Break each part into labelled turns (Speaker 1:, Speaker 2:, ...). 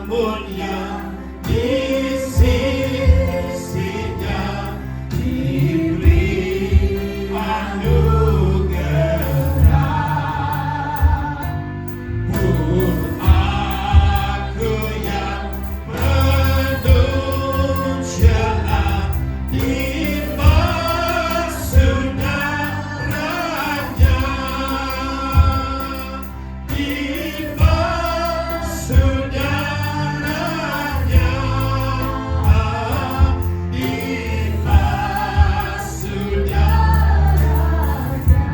Speaker 1: mulia di sisinya, diberi anugerah. Pun aku yang penuh celah dimaksud darahnya, dimaksud darahnya, dimaksud darahnya.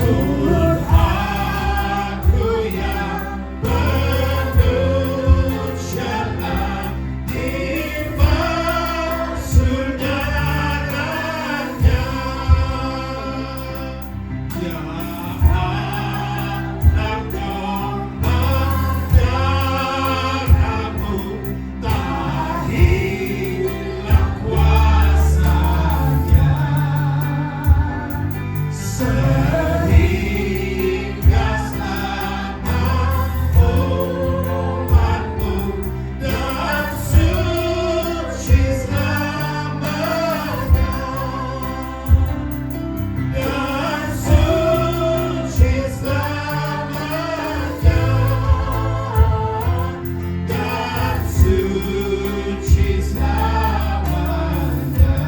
Speaker 1: Pun aku yang penuh celah dimaksud darahnya. Ya anak domba darahmu tak hilang kuasanya, sehingga selamat umatmu dan suci selamanya, dan suci selamanya, dan suci selamanya.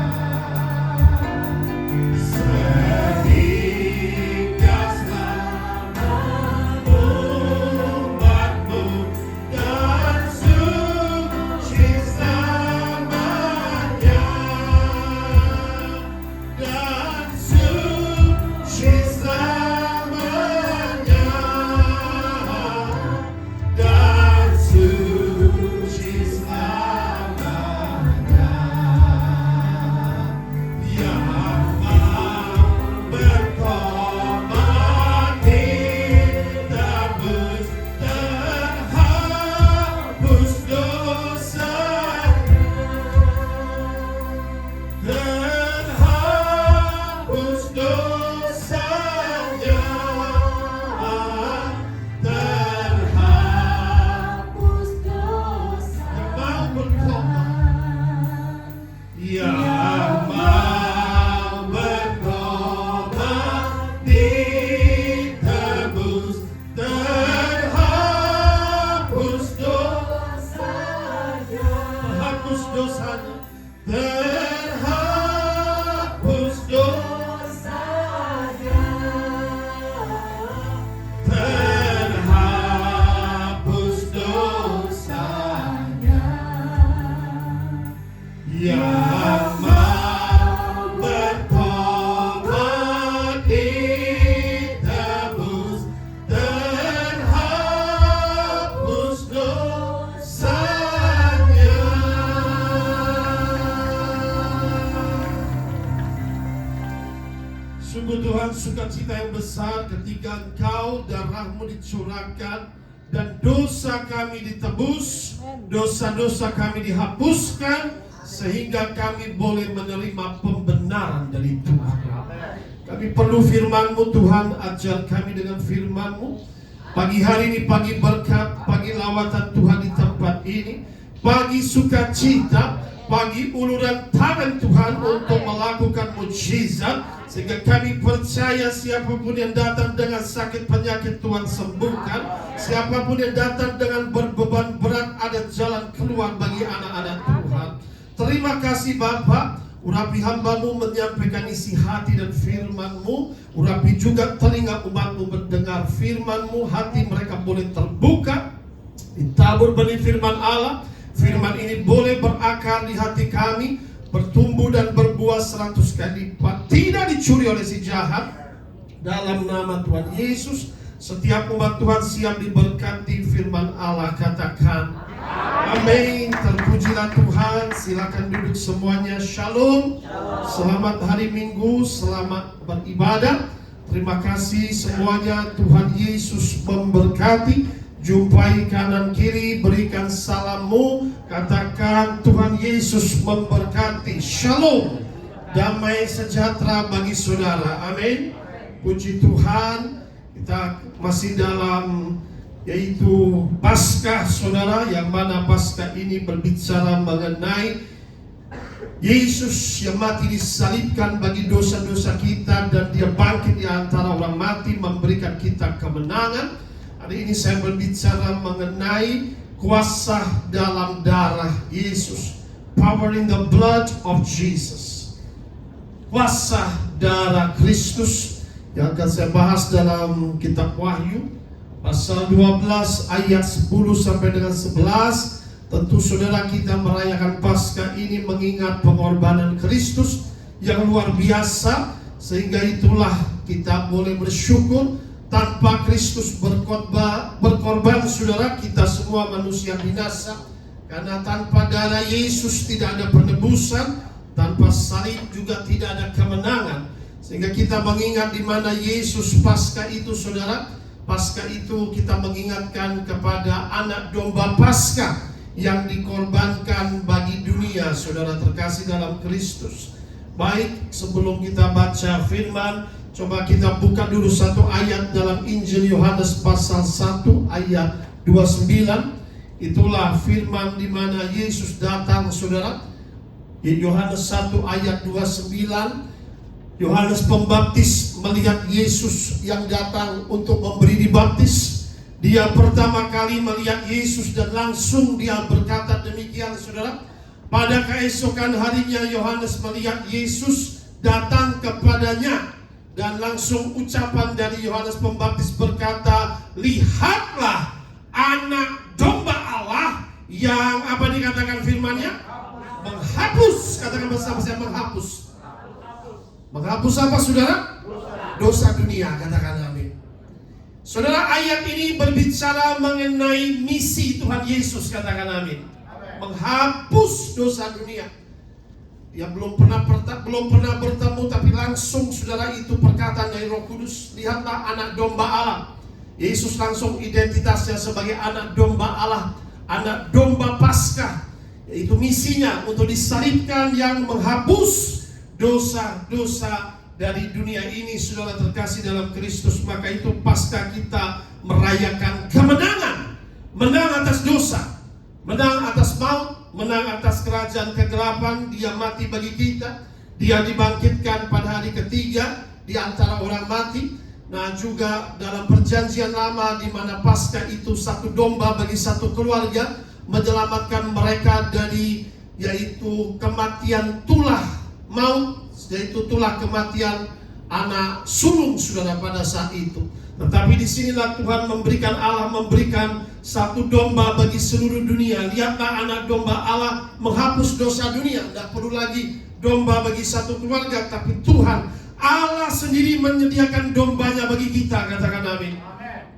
Speaker 1: Sehingga selamat umatmu dan suci selamanya, dan suci selamanya, dan suci selamanya. Yang mau bertobat ditebus, terhapus dosanya, terhapus dosanya, terhapus dosanya. Yang mau bertobat ditebus, terhapus dosanya, terhapus dosanya, terhapus dosanya, terhapus dosanya. Yang mau bertobat ditebus, terhapus dosanya. Sungguh Tuhan, sukacita yang besar ketika Engkau darahmu dicurahkan dan dosa kami ditebus, dosa-dosa kami dihapuskan, sehingga kami boleh menerima pembenaran dari Tuhan. Kami perlu firman-Mu Tuhan, ajar kami dengan firman-Mu. Pagi hari ini pagi berkat, pagi lawatan Tuhan di tempat ini, pagi sukacita, pagi uluran tangan Tuhan untuk melakukan mujizat, sehingga kami percaya siapapun yang datang dengan sakit penyakit Tuhan sembuhkan, siapapun yang datang dengan berbeban berat ada jalan keluar bagi anak-anak Tuhan. Terima kasih Bapa, urapi hamba-Mu menyampaikan isi hati dan firman-Mu, urapi juga telinga umat-Mu mendengar firman-Mu, hati mereka boleh terbuka, ditabur benih firman Allah. Firman ini boleh berakar di hati kami, bertumbuh dan berbuah 100 kali lipat, tidak dicuri oleh si jahat. Dalam nama Tuhan Yesus, setiap umat Tuhan siap diberkati firman Allah. Katakan amin. Terpujilah Tuhan. Silakan duduk semuanya. Shalom. Selamat hari Minggu, selamat beribadah. Terima kasih semuanya. Tuhan Yesus memberkati. Jumpai kanan kiri, berikan salammu, katakan Tuhan Yesus memberkati. Shalom. Damai sejahtera bagi saudara. Amin. Puji Tuhan. Kita masih dalam yaitu Paskah, saudara, yang mana Paskah ini berbicara mengenai Yesus yang mati disalibkan bagi dosa-dosa kita, dan dia bangkit di antara orang mati memberikan kita kemenangan. Hari ini saya berbicara mengenai kuasa dalam darah Yesus. Power in the blood of Jesus. Kuasa darah Kristus yang akan saya bahas dalam kitab Wahyu pasal 12 ayat 10 sampai dengan 11. Tentu saudara, kita merayakan Paskah ini mengingat pengorbanan Kristus yang luar biasa, sehingga itulah kita boleh bersyukur. Tanpa Kristus berkorban, saudara, kita semua manusia binasa. Karena tanpa darah Yesus tidak ada penebusan, tanpa salib juga tidak ada kemenangan. Sehingga kita mengingat di mana Yesus Paskah itu, saudara. Paskah itu kita mengingatkan kepada anak domba Paskah yang dikorbankan bagi dunia, saudara terkasih dalam Kristus. Baik, sebelum kita baca firman, coba kita buka dulu satu ayat dalam Injil Yohanes pasal 1 ayat 29. Itulah firman di mana Yesus datang, saudara. Di Yohanes 1 ayat 29, Yohanes Pembaptis melihat Yesus yang datang untuk memberi dibaptis. Dia pertama kali melihat Yesus dan langsung dia berkata demikian, saudara. Pada keesokan harinya Yohanes melihat Yesus datang kepadanya, dan langsung ucapan dari Yohanes Pembaptis berkata, lihatlah anak domba Allah yang apa dikatakan firman-Nya? Menghapus, katakan bersama saya, menghapus. Menghapus apa, saudara? Dosa dunia, katakan amin. Saudara, ayat ini berbicara mengenai misi Tuhan Yesus, katakan amin. Menghapus dosa dunia. Dia belum pernah bertemu, tapi langsung, saudara, itu perkataan dari Roh Kudus. Lihatlah anak domba Allah. Yesus langsung identitasnya sebagai anak domba Allah, anak domba Paskah. Yaitu misinya untuk disalibkan yang menghapus dosa-dosa dari dunia ini, saudara terkasih dalam Kristus. Maka itu Paskah kita merayakan kemenangan. Menang atas dosa, menang atas maut, menang atas kerajaan kegelapan. Dia mati bagi kita. Dia dibangkitkan pada hari ketiga di antara orang mati. Nah, juga dalam perjanjian lama di mana Paskah itu satu domba bagi satu keluarga, menyelamatkan mereka dari yaitu kematian tulah maut, yaitu tulah kematian anak sulung, saudara, pada saat itu. Tetapi disinilah Tuhan Allah memberikan satu domba bagi seluruh dunia. Lihatlah anak domba Allah menghapus dosa dunia. Tidak perlu lagi domba bagi satu keluarga, tapi Tuhan Allah sendiri menyediakan dombanya bagi kita, katakan amin.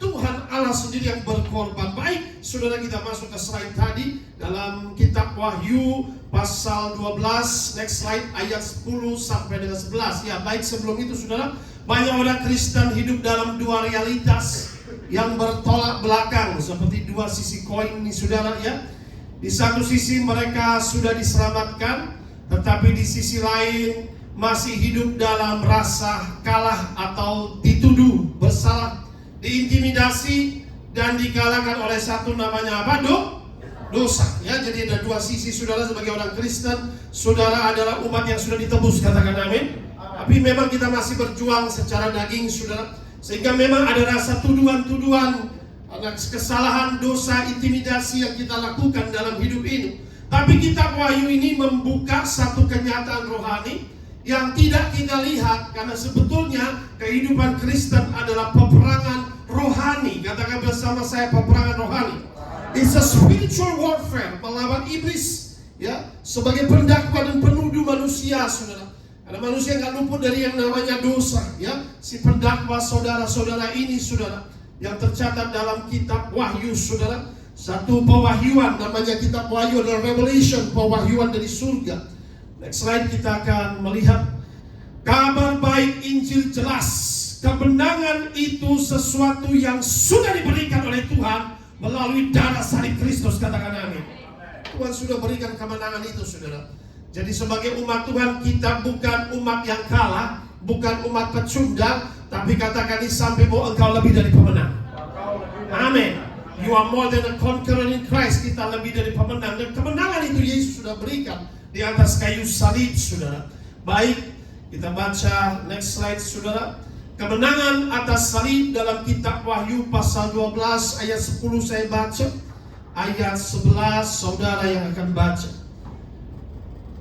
Speaker 1: Tuhan Allah sendiri yang berkorban. Baik, saudara, kita masuk ke slide tadi dalam kitab Wahyu pasal 12, next slide, ayat 10 sampai dengan 11. Ya, baik, sebelum itu, saudara, banyak orang Kristen hidup dalam dua realitas yang bertolak belakang, seperti dua sisi koin ini, saudara, ya. Di satu sisi mereka sudah diselamatkan, tetapi di sisi lain masih hidup dalam rasa kalah atau dituduh bersalah, diintimidasi, dan dikalahkan oleh satu namanya apa? Dosa. Ya, jadi ada dua sisi, saudara. Sebagai orang Kristen, saudara adalah umat yang sudah ditebus, katakan amin. Tapi memang kita masih berjuang secara daging, saudara. Sehingga memang ada rasa tuduhan-tuduhan, ada kesalahan, dosa, intimidasi yang kita lakukan dalam hidup ini. Tapi kitab Wahyu ini membuka satu kenyataan rohani yang tidak kita lihat, karena sebetulnya kehidupan Kristen adalah peperangan rohani. Katakan bersama saya, peperangan rohani. It's a spiritual warfare, melawan iblis, ya, sebagai pendakwa dan penuduh manusia, saudara. Karena manusia nggak luput dari yang namanya dosa, ya. Si pendakwa saudara-saudara ini, saudara, yang tercatat dalam kitab Wahyu, saudara. Satu pewahyuan, namanya kitab Wahyu adalah Revelation, pewahyuan dari surga. Next slide, kita akan melihat kabar baik Injil jelas. Kemenangan itu sesuatu yang sudah diberikan oleh Tuhan melalui darah salib Kristus, katakan amin. Tuhan sudah berikan kemenangan itu, saudara. Jadi sebagai umat Tuhan, kita bukan umat yang kalah, bukan umat pecundang, tapi katakan di sampingmu, engkau lebih dari pemenang. Amin. You are more than a conqueror in Christ. Kita lebih dari pemenang. Dan kemenangan itu Yesus sudah berikan di atas kayu salib, saudara. Baik, kita baca next slide, saudara. Kemenangan atas salib dalam kitab Wahyu pasal 12 ayat 10 saya baca. Ayat 11 saudara yang akan baca.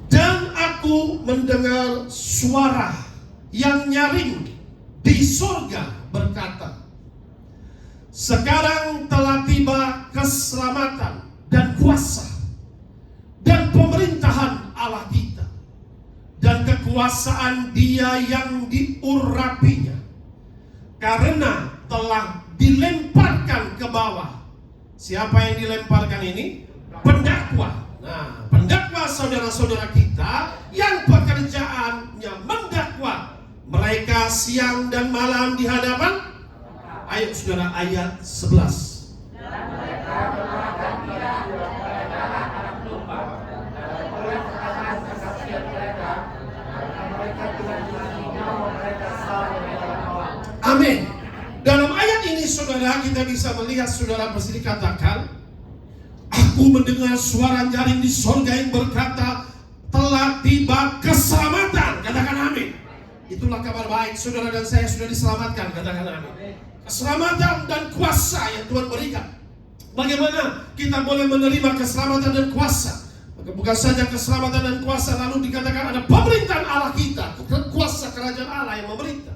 Speaker 1: Dan aku mendengar suara yang nyaring di surga berkata, sekarang telah tiba keselamatan dan kuasa dan pemerintahan Allah kita dan kekuasaan Dia yang diurapinya, karena telah dilemparkan ke bawah. Siapa yang dilemparkan ini? Pendakwa. Nah, pendakwa saudara-saudara kita yang pekerjaannya mendakwa mereka siang dan malam di hadapan. Ayo saudara, ayat 11. Dan mereka menyalahkan Dia dalam anak domba, dalam perkataan kesaksian mereka, karena mereka tidak mengerti nyawa mereka sampai dalam orang. Amin. Dalam ayat ini saudara, kita bisa melihat saudara pasti dikatakan, aku mendengar suara nyaring di sorga yang berkata, telah tiba keselamatan. Katakan amin. Itulah kabar baik, saudara dan saya sudah diselamatkan. Katakan amin. Keselamatan dan kuasa yang Tuhan berikan. Bagaimana kita boleh menerima keselamatan dan kuasa? Bukan saja keselamatan dan kuasa, lalu dikatakan ada pemerintahan Allah kita, kuasa kerajaan Allah yang memerintah.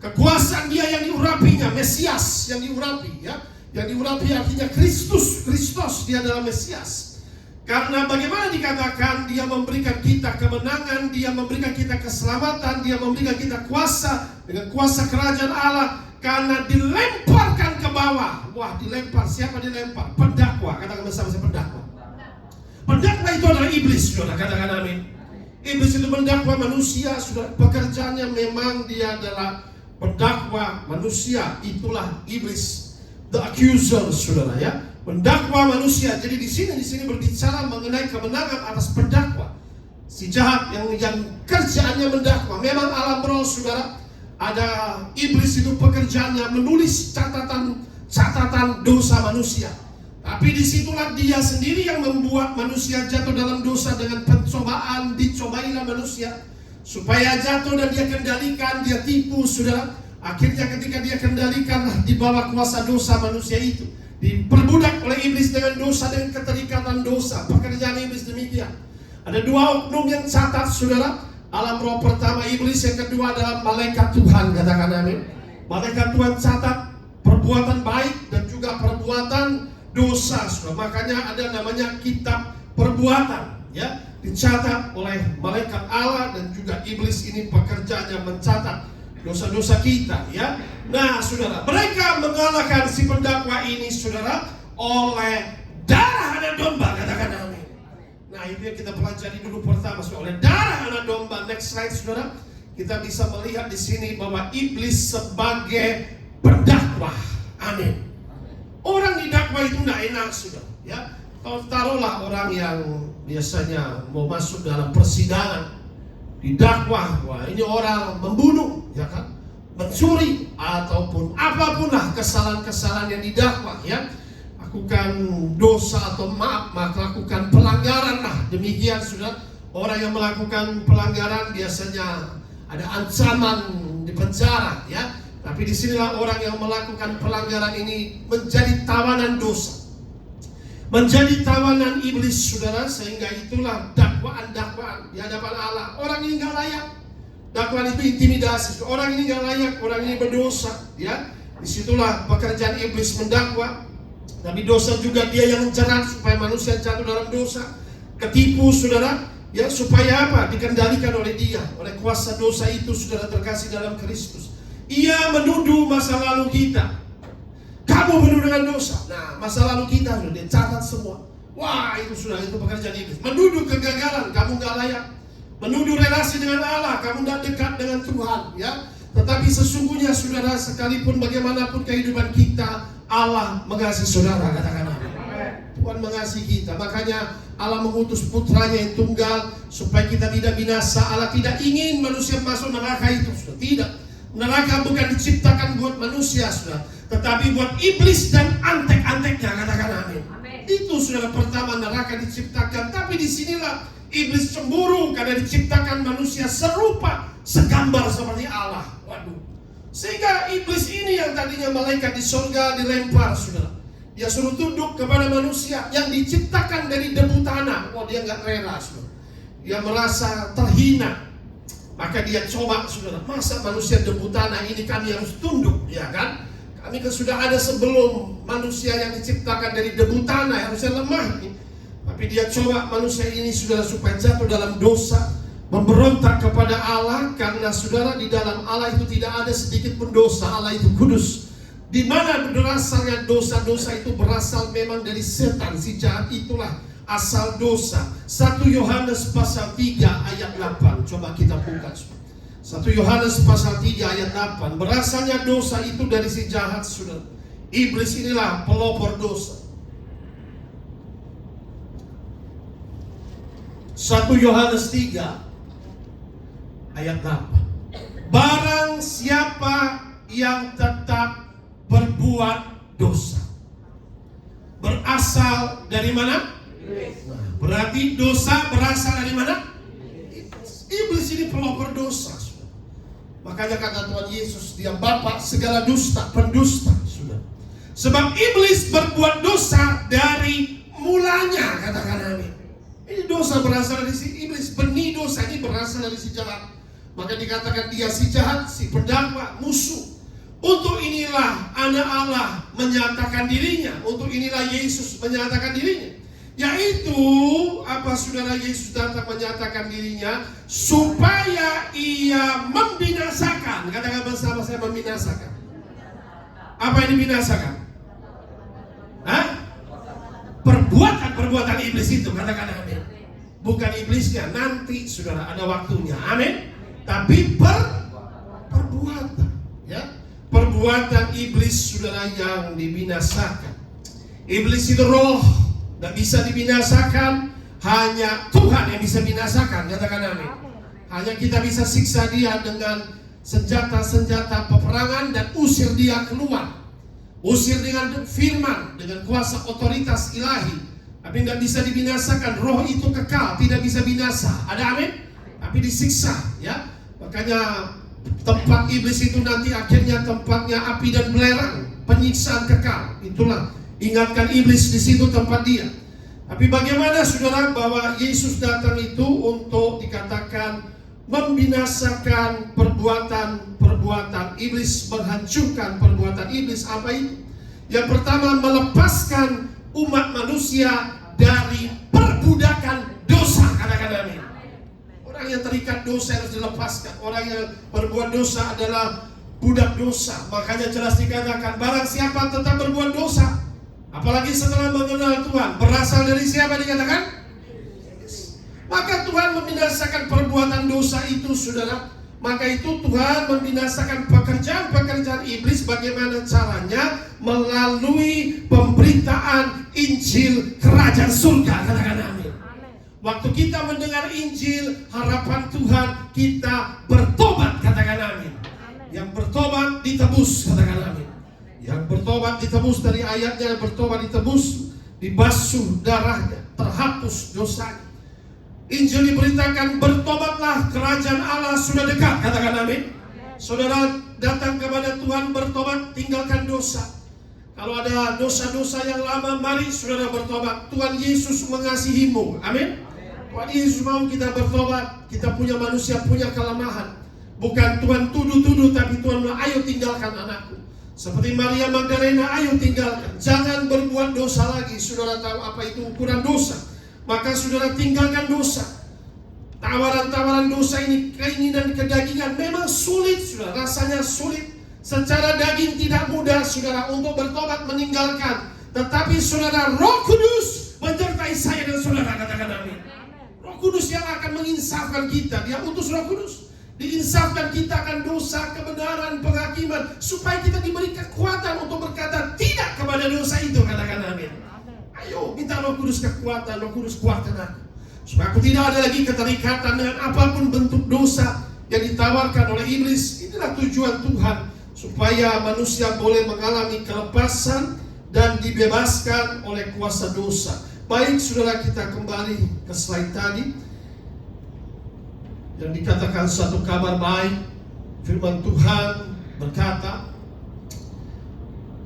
Speaker 1: Kekuasaan Dia yang diurapinya, Mesias yang diurapi, ya. Yang diurapi artinya Kristus, Dia adalah Mesias. Karena bagaimana dikatakan Dia memberikan kita kemenangan, Dia memberikan kita keselamatan, Dia memberikan kita kuasa dengan kuasa kerajaan Allah. Karena dilemparkan ke bawah. Wah, dilempar. Siapa dilempar? Pendakwa. Katakan bersama-sama, pendakwa. Pendakwa itu adalah iblis, saudara. Katakan amin. Iblis itu mendakwa manusia, saudara. Pekerjaannya memang dia adalah pendakwa manusia. Itulah iblis, the accuser, saudara, ya. Mendakwa manusia. Jadi di sini berbicara mengenai kemenangan atas pendakwa. Si jahat yang kerjaannya mendakwa. Memang alam roh, saudara. Ada iblis itu pekerjaannya menulis catatan dosa manusia. Tapi disitulah dia sendiri yang membuat manusia jatuh dalam dosa dengan pencobaan. Dicobailah manusia supaya jatuh dan dia kendalikan, dia tipu, saudara. Akhirnya ketika dia kendalikan di bawah kuasa dosa manusia itu, diperbudak oleh iblis dengan dosa, dengan keterikatan dosa. Pekerjaan iblis demikian. Ada dua oknum yang catat, saudara. Alam roh pertama iblis, yang kedua adalah malaikat Tuhan. Katakan amin. Malaikat Tuhan catat perbuatan baik dan juga perbuatan dosa. Makanya ada namanya kitab perbuatan, ya, dicatat oleh malaikat Allah, dan juga iblis ini pekerjaannya mencatat dosa-dosa kita, ya. Nah, saudara, mereka mengalahkan si pendakwa ini, saudara, oleh darah anak domba. Katakan amin. Nah, itu yang kita pelajari dulu pertama, oleh darah anak domba. Next slide, saudara. Kita bisa melihat di sini bahwa iblis sebagai pendakwa. Amin. Orang didakwa itu tidak enak, saudara, ya. Kalau taruhlah orang yang biasanya mau masuk dalam persidangan, didakwa, wah ini orang membunuh, ya kan, mencuri ataupun apapun lah kesalahan-kesalahan yang didakwa, ya. Lakukan dosa atau maka lakukan pelanggaran lah. Demikian, sudah. Orang yang melakukan pelanggaran biasanya ada ancaman di penjara, ya. Tapi disinilah orang yang melakukan pelanggaran ini menjadi tawanan dosa, menjadi tawanan iblis, saudara. Sehingga itulah dakwaan di hadapan Allah. Orang ini nggak layak. Dakwaan itu intimidasi. Orang ini nggak layak, orang ini berdosa, ya. Disitulah pekerjaan iblis mendakwa. Tapi dosa juga dia yang menjerat supaya manusia jatuh dalam dosa. Ketipu, saudara, ya, supaya apa? Dikendalikan oleh dia, oleh kuasa dosa itu, saudara terkasih dalam Kristus. Ia menuduh masa lalu kita. Kamu penuh dengan dosa. Nah, masa lalu kita sudah dicatat semua. Wah, itu sudah, itu pekerjaan iblis. Menuduh kegagalan, kamu gak layak. Menuduh relasi dengan Allah, kamu gak dekat dengan Tuhan, ya. Tetapi sesungguhnya, saudara, sekalipun bagaimanapun kehidupan kita, Allah mengasihi saudara. Katakan amin. Tuhan mengasihi kita. Makanya Allah mengutus putranya yang tunggal supaya kita tidak binasa. Allah tidak ingin manusia masuk neraka itu, sudah tidak. Neraka bukan diciptakan buat manusia, saudara, tetapi buat iblis dan antek-anteknya. Katakan amin. Itu saudara, pertama neraka diciptakan. Tapi disinilah iblis cemburu karena diciptakan manusia serupa, segambar seperti Allah. Waduh. Sehingga iblis ini yang tadinya malaikat di surga dilempar, saudara. Dia suruh tunduk kepada manusia yang diciptakan dari debu tanah. Wah, dia nggak rela, saudara. Dia merasa terhina. Maka dia coba, saudara, masa manusia debu tanah ini kami harus tunduk, ya kan? Kami kan sudah ada sebelum manusia yang diciptakan dari debu tanah, harusnya lemah ini. Tapi dia coba manusia ini, saudara, supaya jatuh dalam dosa, memberontak kepada Allah. Karena saudara, di dalam Allah itu tidak ada sedikit pun dosa. Allah itu kudus. Di mana berasalnya dosa-dosa itu berasal memang dari setan, si jahat itulah asal dosa. 1 Yohanes pasal 3 ayat 8. Coba kita buka. 1 Yohanes pasal 3 ayat 8. Berasalnya dosa itu dari si jahat, saudara. Iblis inilah pelopor dosa. 1 Yohanes 3 ayat 8. Barang siapa yang tetap berbuat dosa, berasal dari mana? Berarti dosa berasal dari mana? Iblis ini pelopor dosa, saudara. Makanya kata Tuhan Yesus, dia bapa segala dusta, pendusta, saudara. Sebab iblis berbuat dosa dari mulanya. Katakan amin. Ini dosa berasal dari si iblis. Benih dosa ini berasal dari si jahat. Maka dikatakan dia si jahat, si pendakwa, musuh. Untuk inilah anak Allah menyatakan dirinya. Untuk inilah Yesus menyatakan dirinya. Yaitu apa, saudara? Yesus datang menyatakan dirinya supaya ia membinasakan. Katakan bersama saya, membinasakan. Apa yang dibinasakan? Hah? Perbuatan iblis itu. Katakan amin. Bukan iblisnya, nanti saudara ada waktunya. Amin. Tapi perbuatan, ya. Perbuatan iblis, saudara, yang dibinasakan. Iblis itu roh, tidak bisa dibinasakan. Hanya Tuhan yang bisa binasakan. Katakan amin. Hanya kita bisa siksa dia dengan senjata-senjata peperangan dan usir dia keluar. Usir dengan firman, dengan kuasa otoritas ilahi. Tapi tidak bisa dibinasakan. Roh itu kekal, tidak bisa binasa. Ada amin? Tapi disiksa, ya. Makanya tempat iblis itu nanti akhirnya tempatnya api dan belerang, penyiksaan kekal. Itulah, ingatkan iblis di situ tempat dia. Tapi bagaimana, saudara, bahwa Yesus datang itu untuk dikatakan membinasakan perbuatan iblis, menghancurkan perbuatan iblis. Apa itu? Yang pertama, melepaskan umat manusia dari perbudakan dosa. Katakan amin. Orang yang terikat dosa harus dilepaskan. Orang yang berbuat dosa adalah budak dosa. Makanya jelas dikatakan, barang siapa tetap berbuat dosa, apalagi setelah mengenal Tuhan, berasal dari siapa dikatakan? Maka Tuhan membinasakan perbuatan dosa itu, saudara. Maka itu Tuhan membinasakan pekerjaan-pekerjaan iblis. Bagaimana caranya? Melalui pemberitaan Injil Kerajaan Surga. Katakan amin. Waktu kita mendengar Injil, harapan Tuhan kita bertobat. Katakan amin. Yang bertobat ditebus. Katakan amin. Yang bertobat ditebus, dari ayatnya, bertobat ditebus, dibasuh darahnya, terhapus dosanya. Injil diberitakan, bertobatlah, kerajaan Allah sudah dekat. Katakan amin. Saudara datang kepada Tuhan, bertobat, tinggalkan dosa. Kalau ada dosa-dosa yang lama, mari saudara bertobat. Tuhan Yesus mengasihimu. Amin. Tuhan Yesus mau kita bertobat. Kita punya manusia, punya kelemahan. Bukan Tuhan tuduh-tuduh, tapi Tuhan bilang, ayo tinggalkan anakku. Seperti Maria Magdalena, ayo tinggalkan. Jangan berbuat dosa lagi. Saudara tahu apa itu ukuran dosa. Maka saudara tinggalkan dosa. Tawaran-tawaran dosa ini, keinginan kedagingan memang sulit, saudara. Rasanya sulit. Secara daging tidak mudah, saudara, untuk bertobat meninggalkan. Tetapi saudara, Roh Kudus menyertai saya dan saudara. Katakan amin. Roh Kudus yang akan menginsafkan kita. Dia utus Roh Kudus. Diinsafkan kita akan dosa, kebenaran, penghakiman, supaya kita diberi kekuatan untuk berkata tidak kepada dosa itu. Katakan amin. Ayo minta Roh Kudus kekuatan. Roh Kudus kuatkan aku, supaya aku tidak ada lagi keterikatan dengan apapun bentuk dosa yang ditawarkan oleh iblis. Inilah tujuan Tuhan, supaya manusia boleh mengalami kelepasan dan dibebaskan oleh kuasa dosa. Baik saudara, kita kembali ke slide tadi yang dikatakan satu kabar baik. Firman Tuhan berkata,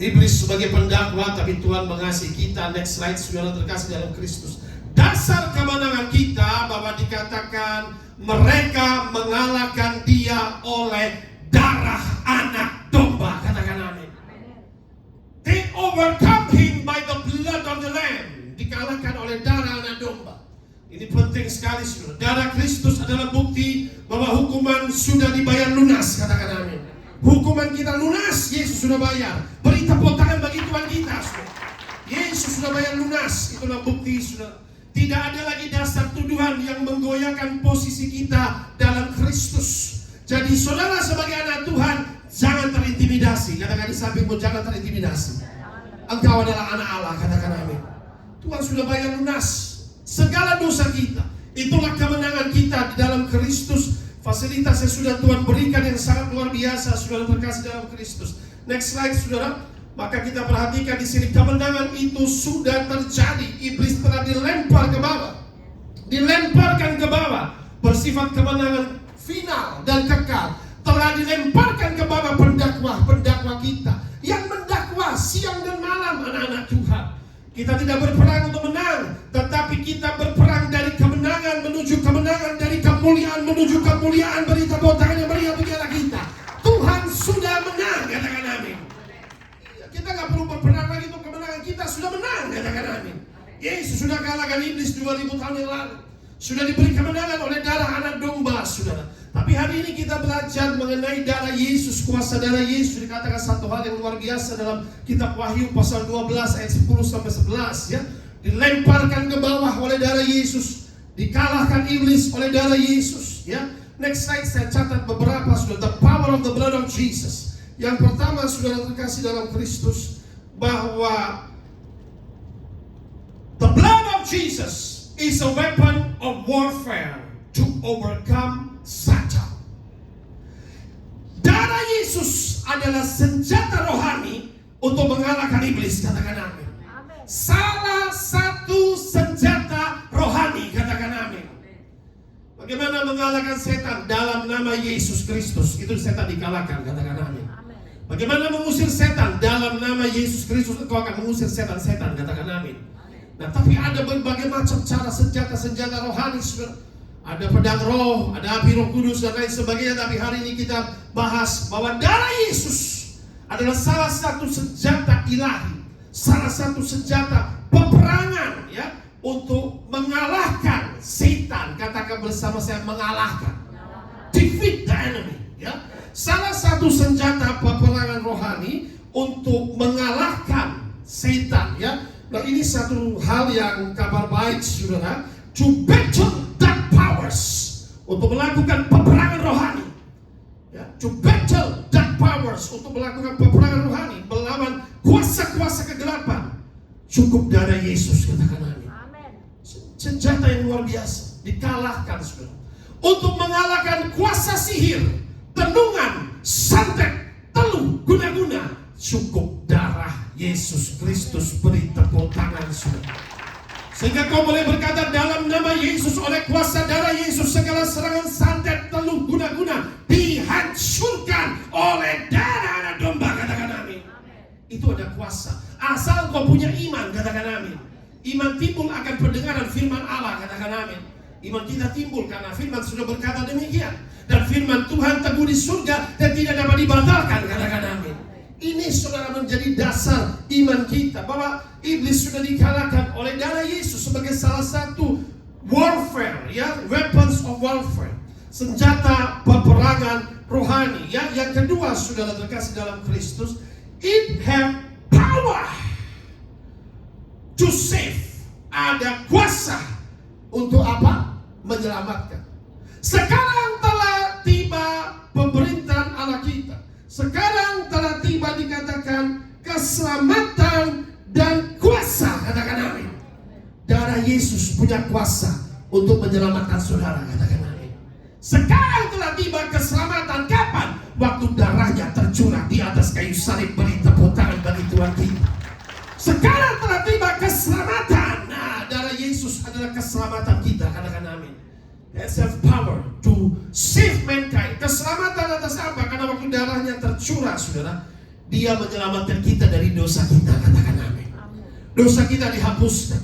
Speaker 1: iblis sebagai pendakwa, tapi Tuhan mengasihi kita. Next slide saudara terkasih dalam Kristus. Dasar kemenangan kita bahwa dikatakan mereka mengalahkan dia oleh darah anak domba. Katakan amin. They overcome him by the blood of the lamb. Dikalahkan oleh darah anak domba. Ini penting sekali saudara. Darah Kristus adalah bukti bahwa hukuman sudah dibayar lunas. Katakan amin. Hukuman kita lunas, Yesus sudah bayar. Beri tepuk tangan bagi Tuhan kita saudara. Yesus sudah bayar lunas. Itulah bukti saudara. Tidak ada lagi dasar tuduhan yang menggoyahkan posisi kita dalam Kristus. Jadi saudara sebagai anak Tuhan, jangan terintimidasi. Katakan di sampingmu, jangan terintimidasi. Engkau adalah anak Allah. Katakan amin. Tuhan sudah bayar lunas segala dosa kita. Itulah kemenangan kita di dalam Kristus. Fasilitas yang sudah Tuhan berikan yang sangat luar biasa, saudara terkasih dalam Kristus. Next slide saudara. Maka kita perhatikan di sini, kemenangan itu sudah terjadi. Iblis telah dilempar ke bawah, dilemparkan ke bawah. Bersifat kemenangan final dan kekal. Telah dilemparkan ke bawah pendakwa kita yang mendakwa siang dan malam anak-anak Tuhan. Kita tidak berperang untuk menang, tetapi kita berperang dari kemenangan menuju kemenangan, dari kemuliaan menuju kemuliaan. Beri tepuk tangan yang meriah bagi Allah kita. Tuhan sudah menang. Katakan amin. Kita nggak perlu berperang lagi untuk kemenangan, kita sudah menang. Katakan amin. Yesus sudah kalahkan iblis 2000 tahun yang lalu. Sudah diberi kemenangan oleh darah anak domba saudara. Tapi hari ini kita belajar mengenai darah Yesus, kuasa darah Yesus. Dikatakan satu hal yang luar biasa dalam kitab Wahyu pasal 12 ayat 10 sampai 11 ya. Dilemparkan ke bawah oleh darah Yesus, dikalahkan iblis oleh darah Yesus ya. Next slide saya catat beberapa sudah. The power of the blood of Jesus. Yang pertama saudara terkasih dalam Kristus, bahwa the blood of Jesus is a weapon of warfare to overcome Satan. Darah Yesus adalah senjata rohani untuk mengalahkan iblis. Katakan amin. Salah satu senjata rohani. Katakan amin. Bagaimana mengalahkan setan? Dalam nama Yesus Kristus. Itu setan dikalahkan. Katakan amin. Bagaimana mengusir setan? Dalam nama Yesus Kristus engkau akan mengusir setan-setan. Katakan amin. Nah, tapi ada berbagai macam cara senjata-senjata rohani. Ada pedang roh, ada api Roh Kudus dan lain sebagainya. Tapi hari ini kita bahas bahwa darah Yesus adalah salah satu senjata ilahi, salah satu senjata peperangan ya, untuk mengalahkan setan. Katakan bersama saya, mengalahkan. Defeat the enemy ya. Salah satu senjata peperangan rohani untuk mengalahkan setan ya. Nah, ini satu hal yang kabar baik saudara. To battle dark powers, untuk melakukan peperangan rohani ya. To battle dark powers, untuk melakukan peperangan rohani melawan kuasa-kuasa kegelapan. Cukup darah Yesus. Katakan amin. Senjata yang luar biasa dikalahkan saudara. Untuk mengalahkan kuasa sihir, tenungan, santet, teluh, guna-guna, cukup darah Yesus Kristus. Beri tepuk tangan saudara. Sehingga kau boleh berkata, dalam nama Yesus, oleh kuasa darah Yesus, segala serangan santet, teluh, guna-guna dihancurkan oleh darah anak domba. Katakan amin. Itu ada kuasa. Asal kau punya iman. Katakan amin. Iman timbul akan pendengaran firman Allah. Katakan amin. Iman kita timbul karena firman sudah berkata demikian. Dan firman Tuhan teguh di surga dan tidak dapat dibatalkan. Katakan amin. Ini saudara menjadi dasar iman kita, bahwa iblis sudah dikalahkan oleh darah Yesus sebagai salah satu warfare ya, weapons of warfare, senjata peperangan rohani ya. Yang kedua saudara terkasih dalam Kristus, it have power to save. Ada kuasa untuk apa? Menyelamatkan. Sekarang telah tiba pemerintahan Allah kita. Sekarang telah tiba dikatakan keselamatan dan kuasa. Katakan amin. Darah Yesus punya kuasa untuk menyelamatkan saudara. Katakan amin. Sekarang telah tiba keselamatan. Kapan? Waktu darahnya tercurah di atas kayu salib. Beri tepuk tangan bagi Tuhan kita. Sekarang telah tiba keselamatan. Nah, darah Yesus adalah keselamatan kita. Katakan amin. Has power to save mankind. Keselamatan atas apa? Karena waktu darahnya tercurah, saudara, Dia menyelamatkan kita dari dosa kita. Katakan amin. Dosa kita dihapuskan.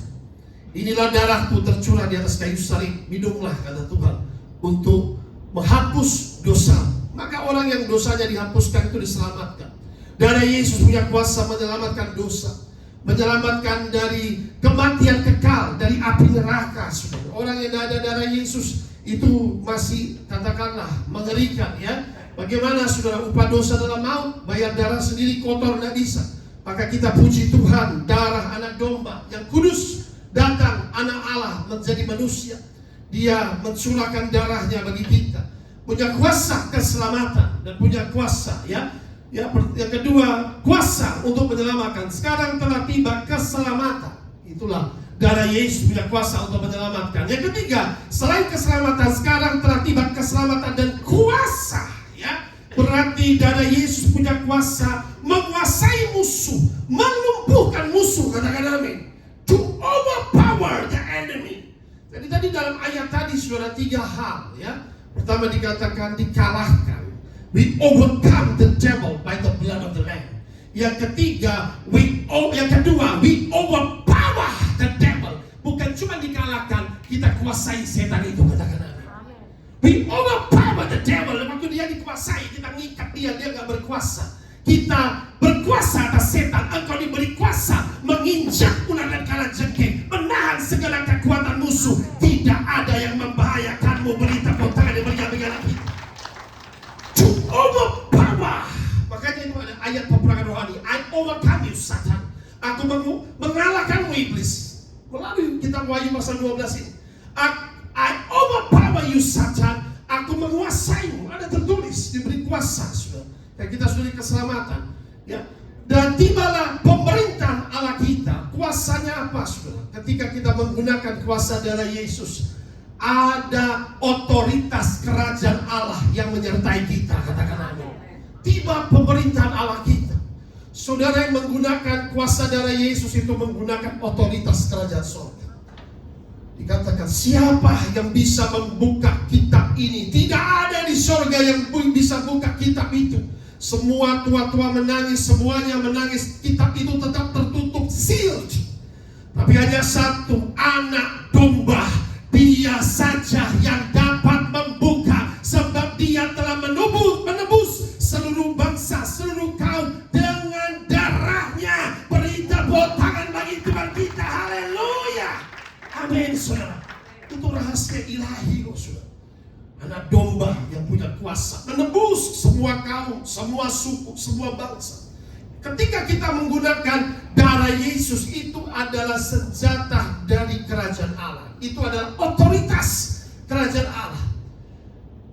Speaker 1: Inilah darahku tercurah di atas kayu salib. Minumlah, kata Tuhan, untuk menghapus dosa. Maka orang yang dosanya dihapuskan itu diselamatkan. Darah Yesus punya kuasa menyelamatkan dosa, menyelamatkan dari kematian kekal, dari api neraka. Orang yang ada darah Yesus itu masih, katakanlah, mengerikan, ya. Bagaimana, saudara? Upah dosa adalah maut. Bayar darah sendiri kotor, tidak bisa. Maka kita puji Tuhan, darah anak domba yang kudus datang, anak Allah menjadi manusia. Dia mencurahkan darahnya bagi kita. Punya kuasa keselamatan dan punya kuasa, ya. Yang kedua, kuasa untuk menyelamatkan. Sekarang telah tiba keselamatan. Itulah darah Yesus punya kuasa untuk menyelamatkan. Yang ketiga, selain keselamatan, sekarang telah tiba keselamatan dan kuasa, ya. Berarti darah Yesus punya kuasa menguasai musuh, melumpuhkan musuh. Katakan amin. To overpower the enemy. Jadi tadi dalam ayat tadi, saudara, 3 hal, ya. Pertama dikatakan dikalahkan. We overcome the devil by the blood of the Lamb. Yang ketiga, yang kedua, we overpower the devil. Bukan cuma dikalahkan, kita kuasai setan itu. Katakan amin. We overpower the devil. Waktu dia dikuasai, kita ngikat dia gak berkuasa. Kita berkuasa atas setan. Engkau diberi kuasa menginjak ular dan kalajengking, menahan segala kekuatan musuh. Tidak ada yang membahayakanmu. Beri tepuk tangan yang berikan kita. To overpower. Makanya itu ada ayat peperangan rohani. I overcome you, Satan. Aku mengalahkanmu, iblis. Melalui kitab Wahyu pasal 12 ini. I overpower you, Satan. Aku menguasaimu. Ada tertulis, diberi kuasa, saudara. Dan kita sudah diberi keselamatan, ya. Dan tibalah pemerintahan Allah kita. Kuasanya apa, saudara? Ketika kita menggunakan kuasa darah Yesus, ada otoritas kerajaan Allah yang menyertai kita. Katakan amin. Tiba pemerintahan Allah kita. Saudara yang menggunakan kuasa darah Yesus itu menggunakan otoritas kerajaan surga. Dikatakan, siapa yang bisa membuka kitab ini? Tidak ada di surga yang bisa buka kitab itu. Semua tua-tua menangis, semuanya menangis. Kitab itu tetap tertutup, sealed. Tapi hanya satu, anak domba. Dia saja yang dapat membuka, sebab dia telah menebus seluruh bangsa, seluruh kaum dengan darahnya. Beri tepuk tangan bagi Tuhan kita. Haleluya. Amin, saudara. Itu rahasia ilahi, saudara. Anak domba yang punya kuasa menebus semua kaum, semua suku, semua bangsa. Ketika kita menggunakan darah Yesus, itu adalah senjata dari kerajaan Allah. Itu adalah otoritas kerajaan Allah.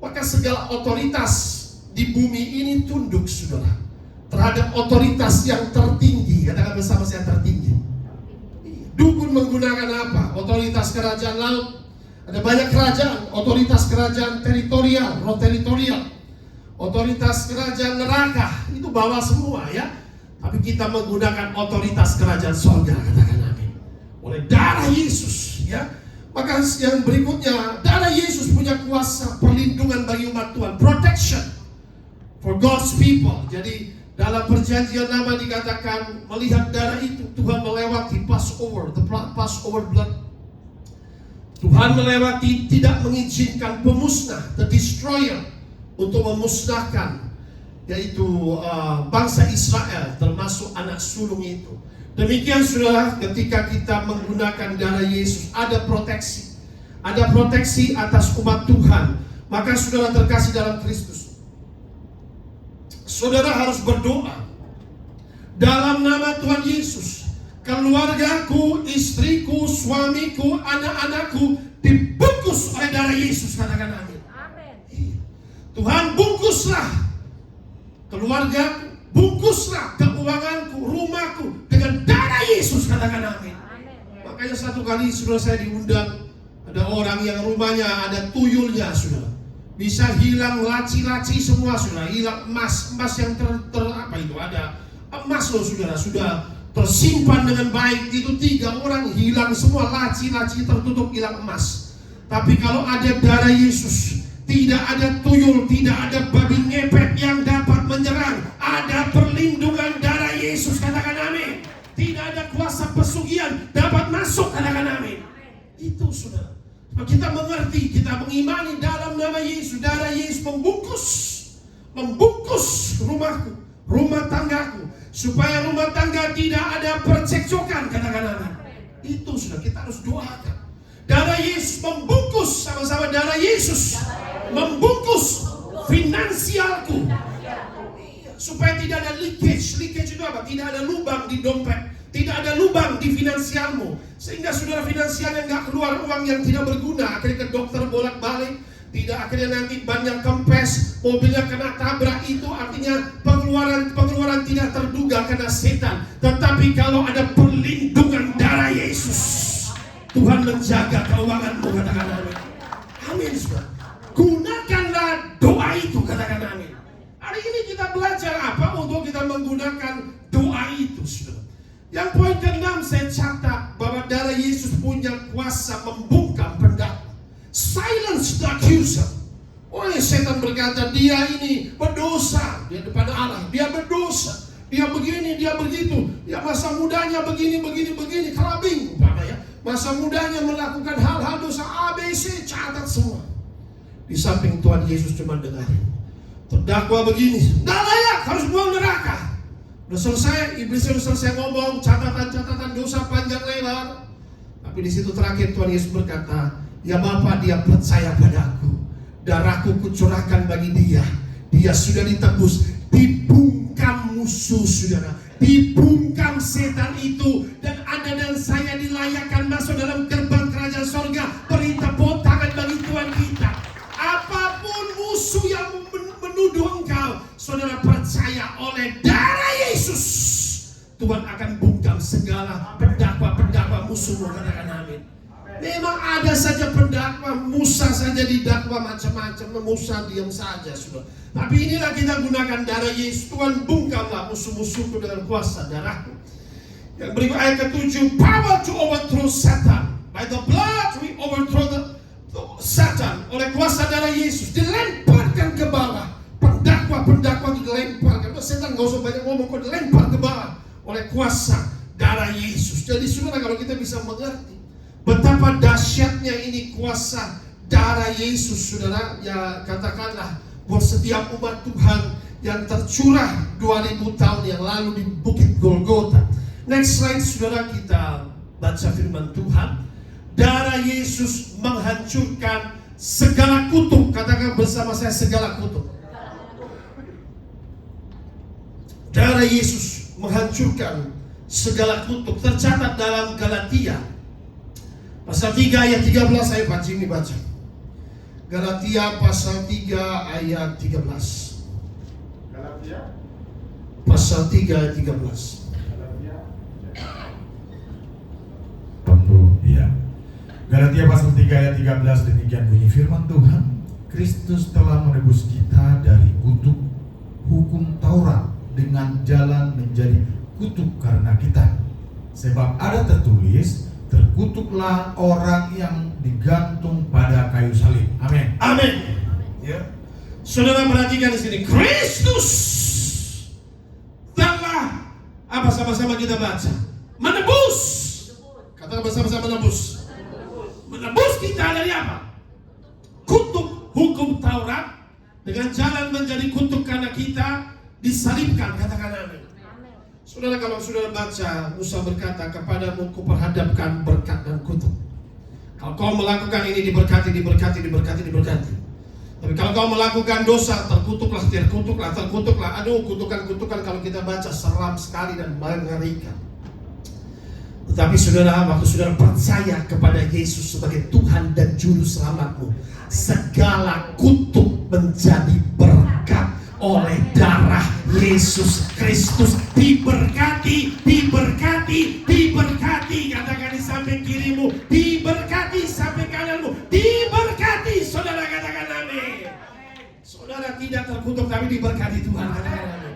Speaker 1: Maka segala otoritas di bumi ini tunduk, saudara, terhadap otoritas yang tertinggi. Katakan bersama saya, tertinggi. Dukun menggunakan apa? Otoritas kerajaan laut. Ada banyak kerajaan. Otoritas kerajaan teritorial, teritorial. Otoritas kerajaan neraka. Itu bawah semua, ya. Tapi kita menggunakan otoritas kerajaan surga. Katakan amin. Oleh darah Yesus, ya. Maka yang berikutnya, darah Yesus punya kuasa perlindungan bagi umat Tuhan, protection for God's people. Jadi dalam perjanjian lama dikatakan, melihat darah itu Tuhan melewati Passover, the Passover blood. Tuhan melewati, tidak mengizinkan pemusnah, the destroyer, untuk memusnahkan, yaitu bangsa Israel, termasuk anak sulung itu. Demikian, saudara, ketika kita menggunakan darah Yesus, ada proteksi. Ada proteksi atas umat Tuhan. Maka saudara terkasih dalam Kristus, saudara harus berdoa dalam nama Tuhan Yesus. Keluargaku, istriku, suamiku, anak-anakku dibungkus oleh darah Yesus. Katakan amin. Tuhan, bungkuslah keluargaku, bungkuslah keuanganku, rumahku dengan darah Yesus. Katakan amin. Makanya satu kali, saudara, saya diundang. Ada orang yang rumahnya ada tuyulnya, saudara. Bisa hilang laci-laci semua, sudah hilang emas yang apa itu, ada emas loh saudara, sudah tersimpan dengan baik. Itu 3 orang hilang semua, laci-laci tertutup, hilang emas. Tapi kalau ada darah Yesus, tidak ada tuyul, tidak ada babi ngepet yang dapat menyerang. Ada perlindungan darah Yesus, katakan amin. Tidak ada kuasa pesugihan dapat masuk, katakan amin. Itu saudara. Kita mengerti, kita mengimani dalam nama Yesus. Darah Yesus membungkus rumahku, rumah tanggaku, supaya rumah tangga tidak ada percekcokan, katakan amin. Itu sudah kita harus doakan. Darah Yesus membungkus, sama-sama darah Yesus membungkus finansialku, supaya tidak ada leakage. Leakage itu apa? Tidak ada lubang di dompet, tidak ada lubang di finansialmu, sehingga saudara finansialnya nggak keluar uang yang tidak berguna. Akhirnya ke dokter bolak-balik, tidak, akhirnya nanti banyak kempes, mobilnya kena tabrak. Itu artinya pengeluaran tidak terduga karena setan. Tetapi kalau ada perlindungan darah Yesus, Tuhan menjaga keuanganmu, katakan amin. Amin saudara. Gunakanlah doa itu, katakan amin. Hari ini kita belajar apa untuk kita menggunakan doa itu, saudara. Yang poin ke-6 saya catat bahwa darah Yesus punya kuasa membungkam pendakwa. Silence the accuser. Oleh setan berkata, dia ini berdosa di depan Allah, dia berdosa, dia begini, dia begitu, ya masa mudanya begini, kelabing, ya. Masa mudanya melakukan hal-hal dosa ABC, catat semua. Di samping Tuhan Yesus cuma dengarin. Terdakwa begini, nggak layak, harus buang neraka. Udah selesai, iblis sudah selesai ngomong, catatan dosa panjang lebar. Tapi di situ terakhir Tuhan Yesus berkata, ya Bapa, dia percaya padaku, darahku kucurahkan bagi dia. Dia sudah ditebus, dibungkam musuh saudara, dibungkam setan itu, dan Anda dan saya dilayakkan masuk dalam gerbang kerajaan sorga. Beri tepuk tangan bagi Tuhan kita. Apapun musuh yang menuduh engkau, saudara percaya oleh darah Yesus, Tuhan akan bungkam segala pendakwa musuhmu, katakan amin. Memang ada saja pendakwa, Musa saja didakwa macam-macam, Musa diam saja sudah. Tapi inilah kita gunakan darah Yesus. Tuhan bungkamlah musuh-musuhku dengan kuasa darahku. Yang berikut ayat ke-7, power to overthrow Satan. By the blood we overthrow Satan. Oleh kuasa darah Yesus dilemparkan ke bawah. Pendakwa itu dilemparkan. Setan gak usah banyak ngomong, kok dilempar ke bawah oleh kuasa darah Yesus. Jadi saudara, kalau kita bisa mengerti betapa dahsyatnya ini kuasa darah Yesus, saudara, ya katakanlah buat setiap umat Tuhan yang tercurah 2000 tahun yang lalu di Bukit Golgota. Next slide saudara, kita baca firman Tuhan. Darah Yesus menghancurkan segala kutuk. Katakan bersama saya, segala kutuk. Darah Yesus menghancurkan segala kutuk. Tercatat dalam Galatia pasal 3 ayat 13, saya baca. Galatia pasal 3 ayat 13. Galatia pasal 3 ayat 13.
Speaker 2: Galatia pasal 3 ayat 13, demikian bunyi firman Tuhan. Kristus telah menebus kita dari kutuk hukum Taurat dengan jalan menjadi kutuk karena kita. Sebab ada tertulis, terkutuklah orang yang digantung pada kayu salib. Amin.
Speaker 1: Amin. Ya. Saudara perhatikan di sini, Kristus telah apa, sama-sama kita baca, menebus. Katakan bersama-sama, menebus. Menebus kita dari apa? Kutuk hukum Taurat dengan jalan menjadi kutuk karena kita disalibkan. Katakan amin. Saudara, kalau saudara baca, Musa berkata, kepadamu kuperhadapkan berkat dan kutuk. Kalau kau melakukan ini diberkati. Tapi kalau kau melakukan dosa, terkutuklah. Aduh, kutukan kalau kita baca seram sekali dan mengerikan. Tetapi saudara, waktu saudara percaya kepada Yesus sebagai Tuhan dan Juru Selamatmu, segala kutuk menjadi berkat oleh darah Yesus Kristus. Diberkati. Katakan di samping kirimu, diberkati. Samping kananmu, diberkati. Saudara katakan amin. terkutuk tapi diberkati Tuhan. Katakan amin.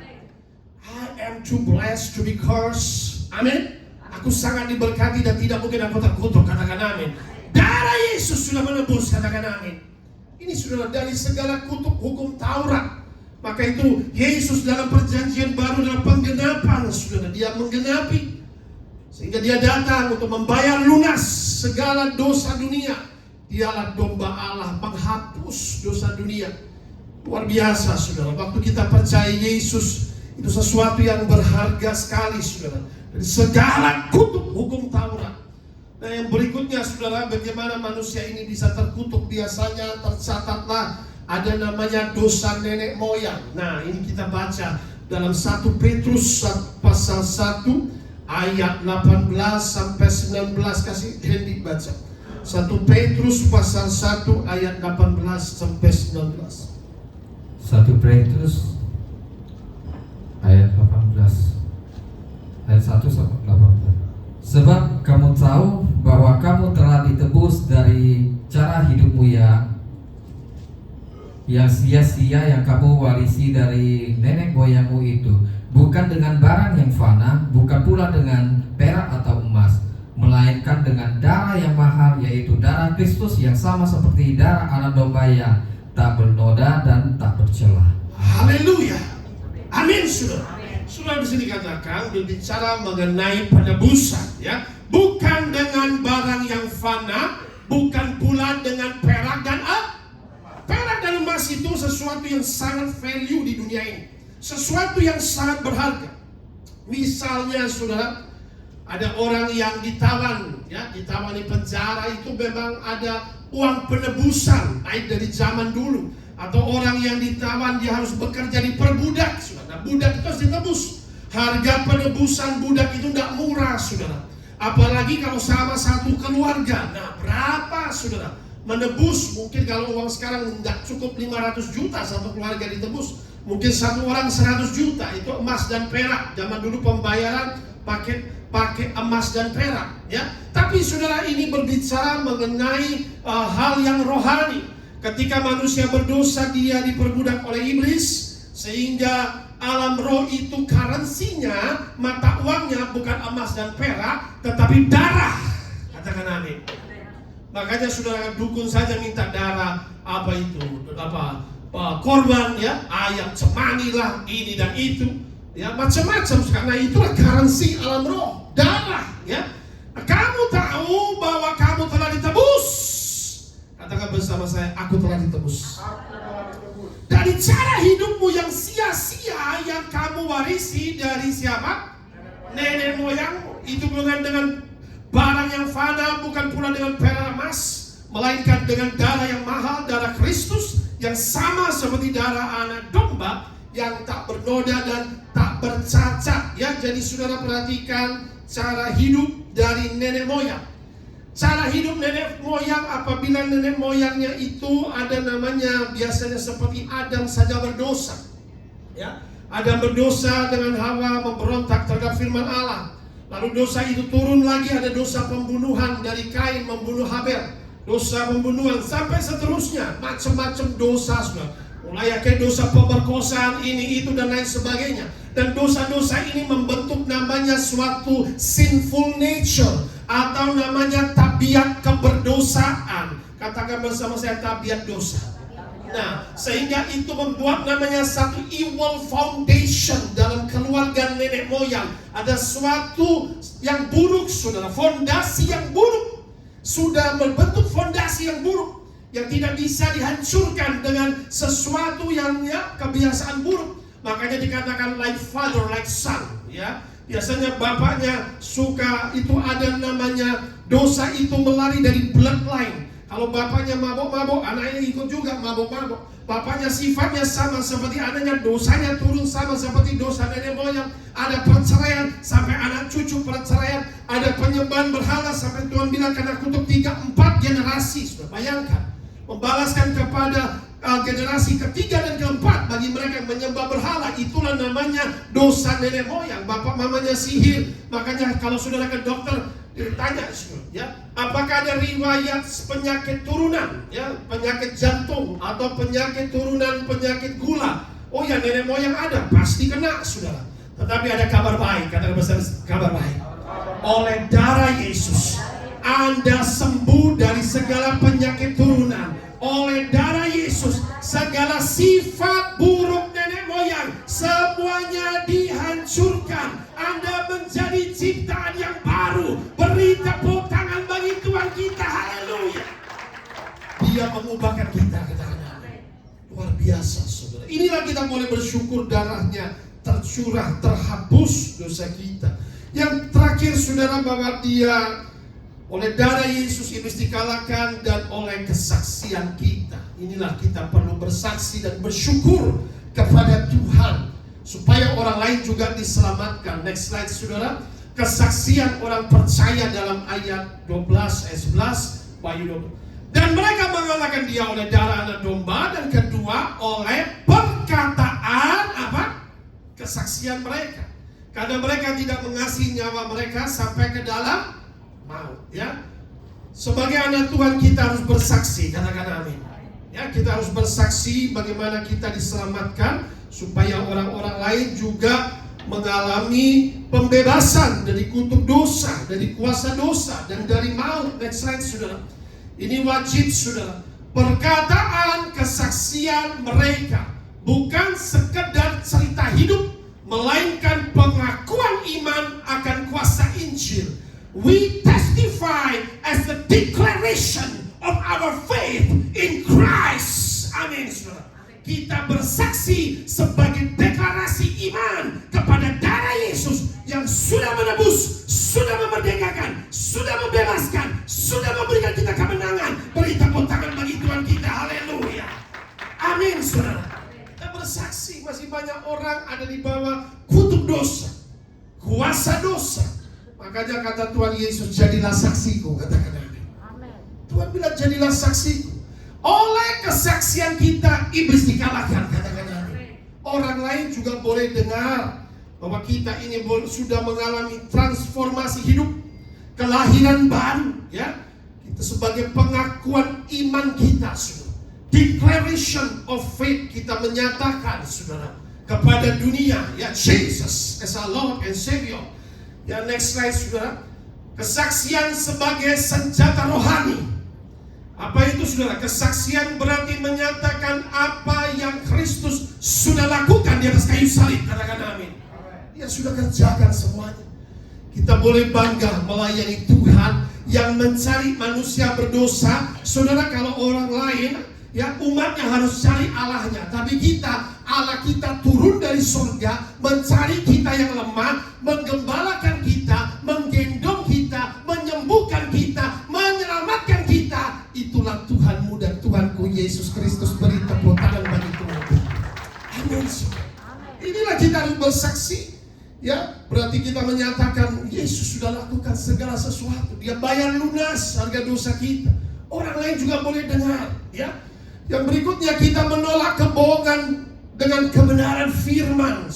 Speaker 1: I am too blessed to be cursed. Amin. Aku sangat diberkati dan tidak mungkin aku terkutuk. Katakan amin. Darah Yesus sudah menebus. Katakan amin. Ini sudah dari segala kutuk hukum Taurat. Maka itu Yesus dalam perjanjian baru, dalam penggenapan, saudara, dia menggenapi. Sehingga dia datang untuk membayar lunas segala dosa dunia. Dialah domba Allah menghapus dosa dunia. Luar biasa, saudara. Waktu kita percaya Yesus, itu sesuatu yang berharga sekali, saudara. Dari segala kutuk hukum Taurat. Nah, yang berikutnya, saudara, bagaimana manusia ini bisa terkutuk? Biasanya tercatatlah ada namanya dosa nenek moyang. Nah, ini kita baca dalam 1 Petrus pasal 1 ayat 18 sampai 19. Kasih Hendy baca. 1 Petrus pasal 1 ayat 18 sampai 19.
Speaker 3: 1 Petrus ayat 18 ayat 1 sampai 18. Sebab kamu tahu bahwa kamu telah ditebus dari cara hidupmu yang sia-sia yang kamu warisi dari nenek moyangmu itu, bukan dengan barang yang fana, bukan pula dengan perak atau emas, melainkan dengan darah yang mahal, yaitu darah Kristus yang sama seperti darah anak domba yang tak bernoda dan tak bercela.
Speaker 1: Haleluya. Amin, saudara. Saudara di sini katakan berbicara mengenai penebusan, ya, bukan dengan barang yang fana, bukan pula dengan perak dan perak dan emas. Itu sesuatu yang sangat value di dunia ini, sesuatu yang sangat berharga. Misalnya, saudara, ada orang yang ditawan, ya, ditawan di penjara, itu memang ada uang penebusan, baik dari zaman dulu. Atau orang yang ditawan, dia harus bekerja di perbudak, saudara. Nah, budak itu harus ditebus. Harga penebusan budak itu tidak murah, saudara. Apalagi kalau sama satu keluarga. Nah, berapa, saudara? Menebus, mungkin kalau uang sekarang tidak cukup 500 juta satu keluarga ditebus. Mungkin satu orang 100 juta, itu emas dan perak. Zaman dulu pembayaran pakai emas dan perak, ya. Tapi saudara, ini berbicara mengenai hal yang rohani. Ketika manusia berdosa, dia diperbudak oleh iblis, sehingga alam roh itu currency-nya, mata uangnya bukan emas dan perak, tetapi darah. Katakan amin. Makanya saudara, dukun saja minta darah, korban, ya, ayam cemani lah, ini dan itu, ya, macam-macam. Karena itulah currency alam roh, darah, ya. Kamu tahu bahwa kamu telah ditebus. Katakan bersama saya, aku telah ditebus. Dari cara hidupmu yang sia-sia yang kamu warisi dari siapa? Nenek moyangmu. Itu bukan dengan barang yang fana, bukan pula dengan perak emas, melainkan dengan darah yang mahal, darah Kristus yang sama seperti darah anak domba yang tak bernoda dan tak bercacat. Ya, jadi saudara perhatikan cara hidup dari nenek moyang. Cara hidup nenek moyang, apabila nenek moyangnya itu ada namanya, biasanya seperti Adam saja berdosa, ya. Adam berdosa dengan Hawa, memberontak terhadap firman Allah. Lalu dosa itu turun lagi, ada dosa pembunuhan dari Kain membunuh Habel, dosa pembunuhan sampai seterusnya, macam-macam dosa, saudara. Mulai kayak dosa pemerkosaan, ini itu dan lain sebagainya. Dan dosa-dosa ini membentuk namanya suatu sinful nature, atau namanya tabiat keberdosaan. Katakan bersama saya, tabiat dosa. Nah, sehingga itu membuat namanya satu evil foundation dalam keluarga nenek moyang. Ada suatu yang buruk, saudara, fondasi yang buruk. Sudah membentuk fondasi yang buruk, yang tidak bisa dihancurkan dengan sesuatu yang, ya, kebiasaan buruk. Makanya dikatakan like father, like son, ya. Biasanya bapaknya suka, itu ada namanya dosa itu melari dari bloodline. Kalau bapaknya mabok-mabok, anaknya ikut juga mabok-mabok. Bapaknya sifatnya sama seperti anaknya, dosanya turun sama seperti dosa nenek moyang. Ada perceraian sampai anak cucu perceraian. Ada penyembahan berhala sampai Tuhan bilang karena kutuk 3-4 generasi. Sudah bayangkan, membalaskan kepada generasi ketiga dan keempat bagi mereka yang menyembah berhala. Itulah namanya dosa nenek moyang. Bapak mamanya sihir. Makanya kalau saudara ke dokter, Ditanya, ya, apakah ada riwayat penyakit turunan, ya, penyakit jantung atau penyakit turunan, penyakit gula? Oh ya, nenek moyang ada, pasti kena, saudara. Tetapi ada kabar baik, kata besar kabar baik. Oleh darah Yesus, Anda sembuh dari segala penyakit turunan. Oleh darah Yesus, segala sifat buruk nenek moyang semuanya dihancurkan. Anda menjadi ciptaan yang baru. Beri tepuk tangan bagi Tuhan kita. Haleluya. Dia mengubahkan kita, katakan amin. Luar biasa, saudara. Inilah kita boleh bersyukur, darahnya tercurah, terhapus dosa kita. Yang terakhir, saudara, bahwa dia oleh darah Yesus iblis dikalahkan, dan oleh kesaksian kita. Inilah kita perlu bersaksi dan bersyukur kepada Tuhan supaya orang lain juga diselamatkan. Next slide, saudara. Kesaksian orang percaya dalam ayat 12 ayat 11 Wahyu 20. Dan mereka mengalahkan dia oleh darah anak domba, dan kedua oleh perkataan apa? Kesaksian mereka. Karena mereka tidak mengasihi nyawa mereka sampai ke dalam maut, ya. Sebagai anak Tuhan kita harus bersaksi, katakan amin. Ya, kita harus bersaksi bagaimana kita diselamatkan supaya orang-orang lain juga mengalami pembebasan dari kutuk dosa, dari kuasa dosa, dan dari maut. Next slide, saudara. Ini wajib, saudara. Perkataan kesaksian mereka bukan sekedar cerita hidup, melainkan pengakuan iman akan kuasa Injil. We testify as the declaration of our faith in Christ. Amin, saudara. Kita bersaksi sebagai deklarasi iman kepada darah Yesus yang sudah menebus, sudah memerdekakan, sudah membebaskan, sudah memberikan kita kemenangan. Beri tepuk tangan bagi Tuhan kita. Haleluya. Amin, saudara. Kita bersaksi, masih banyak orang ada di bawah kutuk dosa, kuasa dosa. Makanya kata Tuhan Yesus, jadilah saksiku, katakan amin. Tuhan bilang jadilah saksiku. Oleh kesaksian kita iblis dikalahkan, katakan amin. Orang lain juga boleh dengar bahwa kita ini sudah mengalami transformasi hidup, kelahiran baru, ya. Kita sebagai pengakuan iman kita, saudara. Declaration of faith, kita menyatakan, saudara, kepada dunia, ya, Jesus as our Lord and Savior. Ya, next slide, saudara. Kesaksian sebagai senjata rohani. Apa itu, saudara? Kesaksian berarti menyatakan apa yang Kristus sudah lakukan di atas kayu salib. Katakan amin. Dia sudah kerjakan semuanya. Kita boleh bangga melayani Tuhan yang mencari manusia berdosa. Saudara, kalau orang lain, ya, umatnya harus cari Allahnya, tapi kita, Allah kita turun dari surga, mencari kita yang lemah, menggembalakan kita, menggendong kita, menyembuhkan kita, menyelamatkan kita. Itulah Tuhanmu dan Tuhanku Yesus Kristus. Beri tepuk tangan bagi Tuhan. Amin. Inilah kita harus bersaksi, ya. Berarti kita menyatakan Yesus sudah lakukan segala sesuatu. Dia bayar lunas harga dosa kita. Orang lain juga boleh dengar, ya. Yang berikutnya, kita menolak kebohongan dengan kebenaran firman.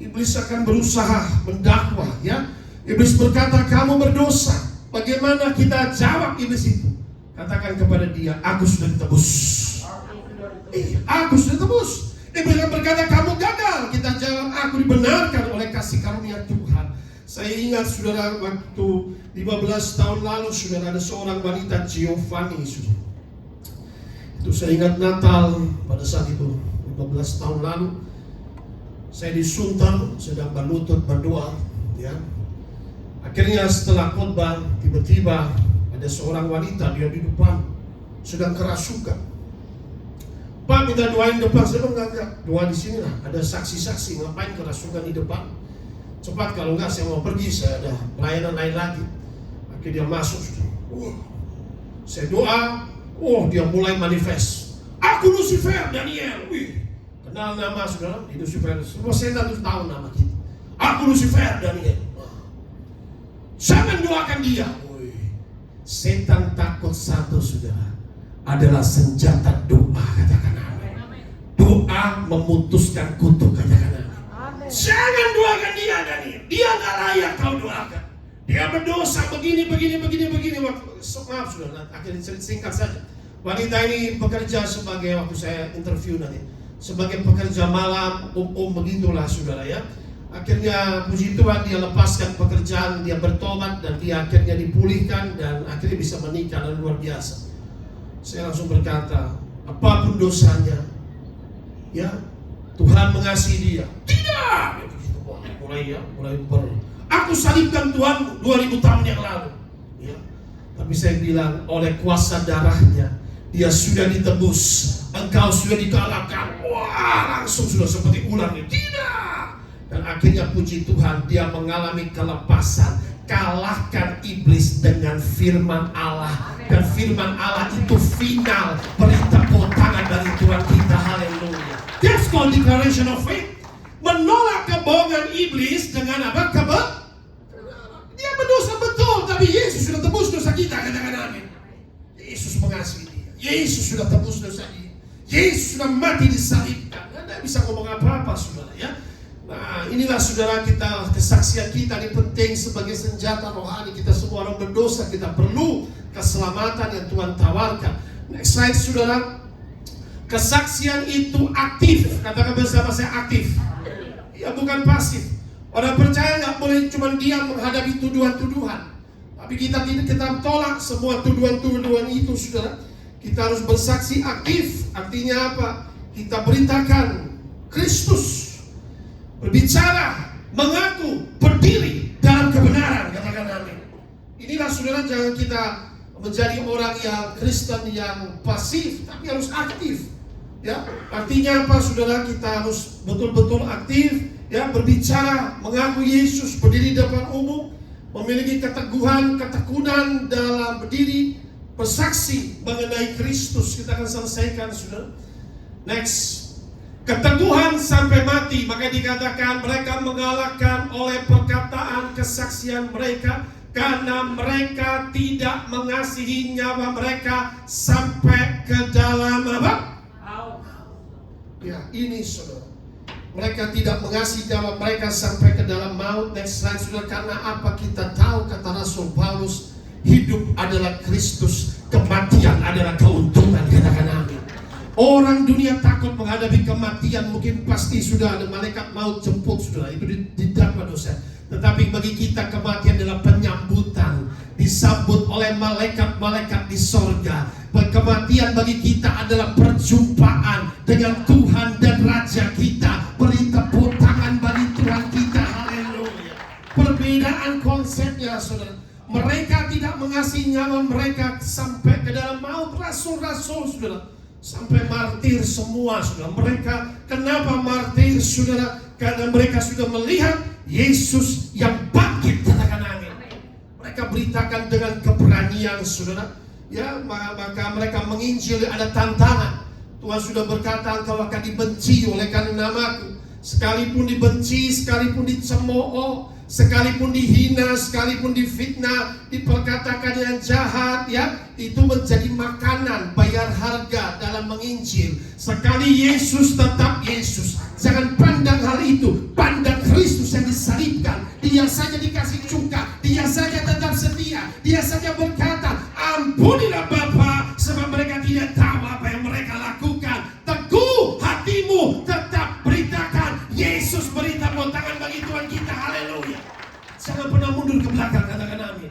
Speaker 1: Iblis akan berusaha mendakwah, ya. Iblis berkata kamu berdosa. Bagaimana kita jawab iblis itu? Katakan kepada dia, aku sudah ditebus. Aku sudah ditebus. Iblis berkata kamu gagal. Kita jawab, aku dibenarkan oleh kasih karunia Tuhan. Saya ingat, saudara, waktu 15 tahun lalu, saudara, ada seorang wanita Giovanni, saudara. Itu saya ingat Natal pada saat itu 15 tahun lalu. Saya disuntar, sedang berlutut berdoa, ya. Akhirnya setelah khotbah, tiba-tiba ada seorang wanita, dia di depan sedang kerasukan. Pak, minta doain depan. Saya bilang enggak, doa di sini lah. Ada saksi-saksi, ngapain kerasukan di depan? Cepat, kalau enggak saya mau pergi, saya ada pelayanan lain lagi. Akhirnya dia masuk, saya doa. Dia mulai manifest. Aku Lucifer Daniel. Wih, kenal nama, saudara? Lucifer. Semua setan itu tahu nama kita. Aku Lucifer Daniel. Saya mendoakan dia. Wih, setan takut satu, saudara, adalah senjata doa. Katakan amin. Doa memutuskan kutuk. Katakan amin. Jangan doakan dia, Daniel. Dia gak layak kau doakan. Dia berdosa begini. Maaf sudah, akhirnya singkat saja. Wanita ini bekerja sebagai, waktu saya interview nanti, sebagai pekerja malam, begitulah saudara ya. Akhirnya puji Tuhan dia lepaskan pekerjaan, dia bertobat dan dia akhirnya dipulihkan dan akhirnya bisa menikah, dan luar biasa. Saya langsung berkata, apapun dosanya, ya Tuhan mengasihi dia. Tidak, mulai aku salibkan Tuhan 2000 tahun yang lalu. Ya. Tapi saya bilang oleh kuasa darahnya dia sudah ditebus, engkau sudah dikalahkan. Wah, langsung sudah seperti ular. Tidak. Dan akhirnya puji Tuhan dia mengalami kelepasan, kalahkan iblis dengan firman Allah. Dan firman Allah itu final. Beri tepuk tangan dari Tuhan kita. Haleluya. That's called declaration of faith. Menolak kebohongan iblis dengan apa? Dia berdosa betul, tapi Yesus sudah tebus dosa kita. Katakan amin. Yesus mengasihi dia. Yesus sudah tebus dosa dia. Yesus sudah mati disalibkan. Anda bisa ngomong apa-apa saudara ya. Nah, inilah saudara kita, kesaksian kita ini penting sebagai senjata rohani. Kita semua orang berdosa, kita perlu keselamatan yang Tuhan tawarkan. Next slide saudara. Kesaksian itu aktif. Katakan bersama saya, aktif. Ya, bukan pasif. Orang percaya nggak boleh cuma diam menghadapi tuduhan-tuduhan. Tapi kita tolak semua tuduhan-tuduhan itu saudara. Kita harus bersaksi aktif. Artinya apa? Kita beritakan Kristus. Berbicara, mengaku, berdiri dalam kebenaran. Katakan amin. Inilah saudara, jangan kita menjadi orang yang Kristen yang pasif, tapi harus aktif. Ya, artinya apa saudara? Kita harus betul-betul aktif, ya, berbicara, mengaku Yesus, berdiri depan umum, memiliki keteguhan, ketekunan dalam berdiri, bersaksi mengenai Kristus. Kita akan selesaikan saudara. Next. Keteguhan sampai mati, maka dikatakan mereka mengalahkan oleh perkataan kesaksian mereka, karena mereka tidak mengasihi nyawa mereka sampai ke dalam apa? Ya, ini saudara. Mereka tidak mengasihi nyawa mereka sampai ke dalam maut. Next slide saudara. Karena apa kita tahu, kata Rasul Paulus, hidup adalah Kristus, kematian adalah keuntungan. Katakan amin. Orang dunia takut menghadapi kematian, mungkin pasti sudah ada malaikat maut jemput saudara, itu didakwa dosa. Tetapi bagi kita kematian adalah penyambutan, disambut oleh malaikat-malaikat di sorga. Kematian bagi kita adalah perjumpaan dengan Tuhan dan Raja kita. Beri tepuk tangan bagi Tuhan kita. Haleluya. Perbedaan konsepnya saudara. Mereka tidak mengasihi nyawa mereka sampai ke dalam maut. Rasul-rasul saudara, sampai martir semua saudara. Mereka kenapa martir saudara? Karena mereka sudah melihat Yesus yang bangkit. Katakan amin. Mereka beritakan dengan keberanian saudara. Ya, maka mereka menginjil, ada tantangan. Tuhan sudah berkata, engkau akan dibenci oleh karena namaku. Sekalipun dibenci, sekalipun dicemooh, sekalipun dihina, sekalipun difitnah, diperkatakan yang jahat, ya, itu menjadi makanan, bayar harga dalam menginjil. Sekali Yesus tetap Yesus. Jangan pandang hal itu, pandang Kristus yang disalibkan. Dia saja dikasih cuka, dia saja tetap setia, dia saja berkata, ampunilah Bapa, sebab mereka tidak tahu apa yang mereka lakukan. Teguh hatimu, tetap beritakan Yesus. Beri tepuk tangan bagi Tuhan kita. Haleluya. Jangan pernah mundur ke belakang. Katakan amin.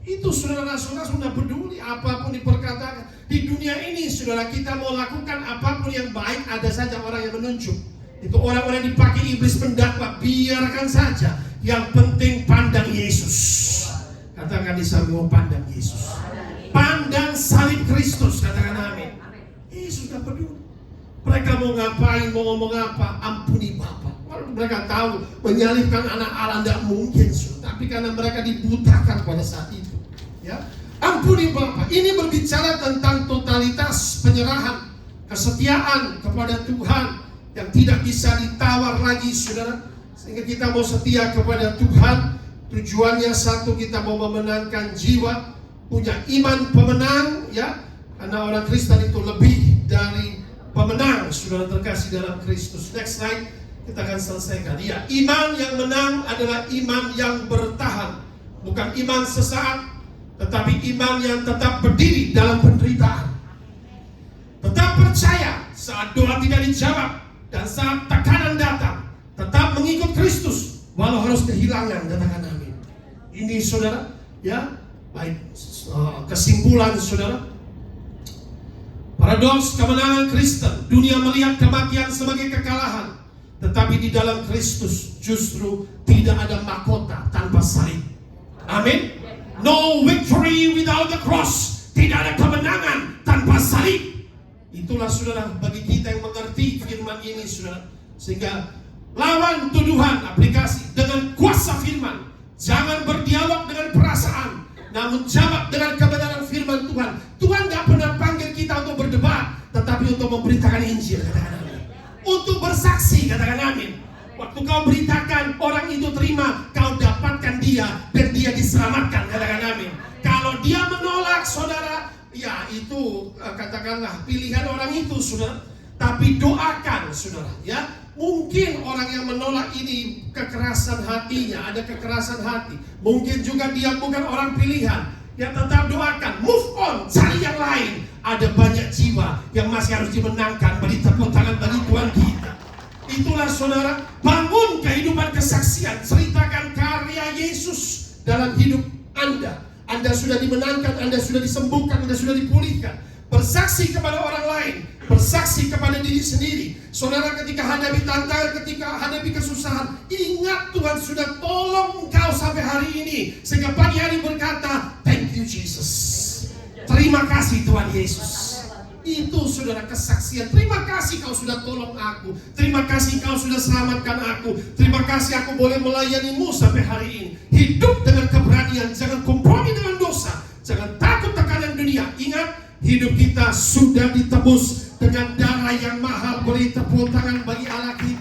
Speaker 1: Itu saudara-saudara sudah peduli apapun diperkatakan. Di dunia ini saudara, kita mau lakukan apapun yang baik, ada saja orang yang menunjuk. Itu orang-orang yang dipakai iblis pendakwa. Biarkan saja. Yang penting pandang Yesus. Katakan di samping, pandang Yesus. Pandang salib Kristus. Katakan amin. Yesus sudah peduli. Mereka mau ngapain, mau ngomong apa, ampuni Bapa. Mereka tahu menyalibkan anak Allah tidak mungkin, tapi karena mereka dibutakan pada saat itu, ya, ampuni Bapa. Ini berbicara tentang totalitas penyerahan, kesetiaan kepada Tuhan yang tidak bisa ditawar lagi, saudara. Sehingga kita mau setia kepada Tuhan. Tujuannya satu, kita mau memenangkan jiwa, punya iman pemenang, ya. Karena orang Kristen itu lebih dari pemenang, saudara terkasih dalam Kristus. Next slide, kita akan selesaikan. Ya, iman yang menang adalah iman yang bertahan. Bukan iman sesaat, tetapi iman yang tetap berdiri dalam penderitaan. Tetap percaya saat doa tidak dijawab dan saat tekanan datang. Tetap mengikut Kristus walau harus kehilangan, katakan amin. Ini saudara, ya, baik, kesimpulan saudara. Paradoks kemenangan Kristen, dunia melihat kematian sebagai kekalahan, tetapi di dalam Kristus justru tidak ada mahkota tanpa salib. Amin. No victory without the cross. Tidak ada kemenangan tanpa salib. Itulah saudara bagi kita yang mengerti firman ini saudara. Sehingga lawan tuduhan aplikasi dengan kuasa firman. Jangan berdialog dengan perasaan, namun jawab dengan kebenaran firman Tuhan. Tuhan gak pernah panggil kita untuk berdebat, tetapi untuk memberitakan Injil, katakan amin. Untuk bersaksi, katakan amin. Waktu kau beritakan, orang itu terima, kau dapatkan dia dan dia diselamatkan, katakan amin. Kalau dia menolak saudara, ya itu katakanlah pilihan orang itu saudara. Tapi doakan saudara, ya. Mungkin orang yang menolak ini kekerasan hatinya, ada kekerasan hati. Mungkin juga dia bukan orang pilihan. Ya tetap doakan, move on, cari yang lain. Ada banyak jiwa yang masih harus dimenangkan. Beri tepuk tangan bagi Tuhan kita. Itulah saudara, bangun kehidupan kesaksian. Ceritakan karya Yesus dalam hidup Anda. Anda sudah dimenangkan, Anda sudah disembuhkan, Anda sudah dipulihkan. Bersaksi kepada orang lain, bersaksi kepada diri sendiri. Saudara, ketika hadapi tantangan, ketika hadapi kesusahan, ingat Tuhan sudah tolong engkau sampai hari ini. Sehingga pagi hari berkata, thank you Jesus. Terima kasih Tuhan Yesus. Itu saudara kesaksian. Terima kasih kau sudah tolong aku. Terima kasih kau sudah selamatkan aku. Terima kasih aku boleh melayanimu sampai hari ini. Hidup dengan keberanian, jangan kompromi dengan dosa. Jangan takut tekanan dunia. Ingat, hidup kita sudah ditebus dengan darah yang mahal. Beri tepuk tangan bagi Allah kita.